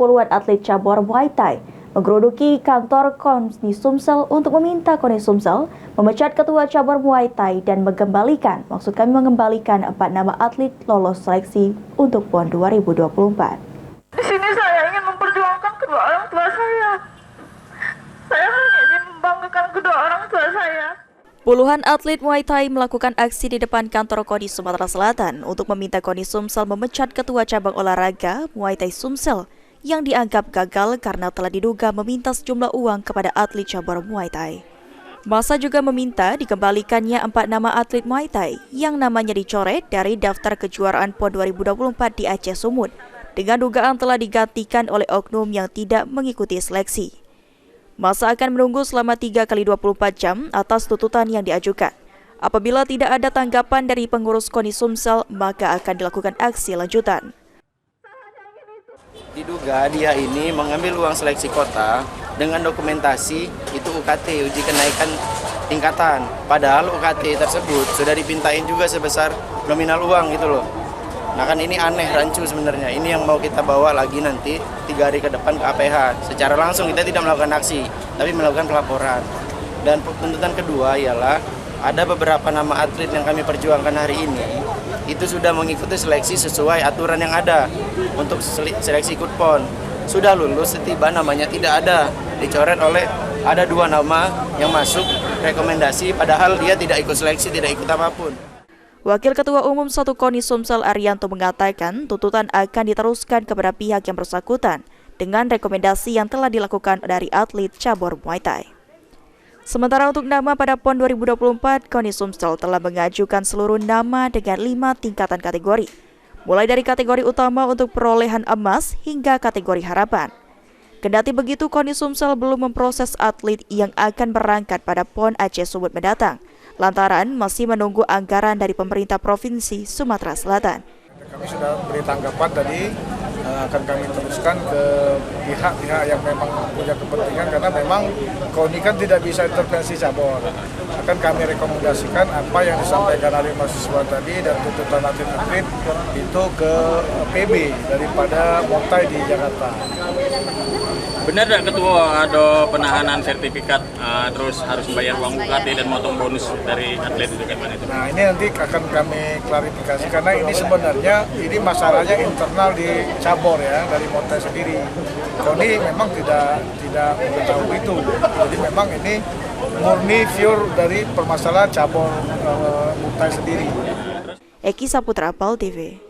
puluhan atlet cabur Muay Thai menggerodoki kantor KONI Sumsel untuk meminta KONI Sumsel memecat ketua cabur Muay Thai dan mengembalikan 4 nama atlet lolos seleksi untuk PON 2024. Di sini saya ingin memperjuangkan kedua orang tua saya. Saya hanya ingin membanggakan kedua orang tua saya. Puluhan atlet Muay Thai melakukan aksi di depan kantor KONI Sumatera Selatan untuk meminta KONI Sumsel memecat ketua cabang olahraga Muay Thai Sumsel yang dianggap gagal karena telah diduga meminta sejumlah uang kepada atlet cabur Muay Thai. Masa juga meminta dikembalikannya 4 nama atlet Muay Thai yang namanya dicoret dari daftar kejuaraan PON 2024 di Aceh Sumut dengan dugaan telah digantikan oleh oknum yang tidak mengikuti seleksi. Masa akan menunggu selama 3 kali 24 jam atas tuntutan yang diajukan. Apabila tidak ada tanggapan dari pengurus KONI Sumsel, maka akan dilakukan aksi lanjutan. Diduga dia ini mengambil uang seleksi kota dengan dokumentasi itu UKT, uji kenaikan tingkatan. Padahal UKT tersebut sudah dipintain juga sebesar nominal uang gitu loh. Nah kan ini aneh, rancu sebenarnya. Ini yang mau kita bawa lagi nanti 3 hari ke depan ke APH. Secara langsung kita tidak melakukan aksi, tapi melakukan pelaporan. Dan tuntutan kedua ialah ada beberapa nama atlet yang kami perjuangkan hari ini itu sudah mengikuti seleksi sesuai aturan yang ada untuk seleksi ikut PON. Sudah lulus, setiba namanya tidak ada, dicoret oleh ada 2 nama yang masuk rekomendasi padahal dia tidak ikut seleksi, tidak ikut apapun. Wakil Ketua Umum 1 KONI Sumsel Arianto mengatakan tuntutan akan diteruskan kepada pihak yang bersangkutan dengan rekomendasi yang telah dilakukan dari atlet cabur Muay Thai. Sementara untuk nama pada PON 2024, KONI Sumsel telah mengajukan seluruh nama dengan 5 tingkatan kategori, mulai dari kategori utama untuk perolehan emas hingga kategori harapan. Kendati begitu, KONI Sumsel belum memproses atlet yang akan berangkat pada PON Aceh Sumut mendatang, lantaran masih menunggu anggaran dari pemerintah Provinsi Sumatera Selatan. Kami sudah beri tanggapan tadi, akan kami teruskan ke pihak-pihak yang memang punya kepentingan karena memang KONI kan tidak bisa intervensi cabur. Akan kami rekomendasikan apa yang disampaikan oleh mahasiswa tadi dan tuntutan atlet-atlet itu ke PB daripada Muay di Jakarta. Benar tidak Ketua ada penahanan sertifikat terus harus membayar uang UKT dan motong bonus dari atlet itu gimana itu? Nah ini nanti akan kami klarifikasi karena ini sebenarnya ini masalahnya internal di cabur ya dari Muay sendiri. KONI memang tidak mengetahui itu. Jadi memang ini murni pure dari permasalahan cabur Muay sendiri. Eki Saputra, PAL TV.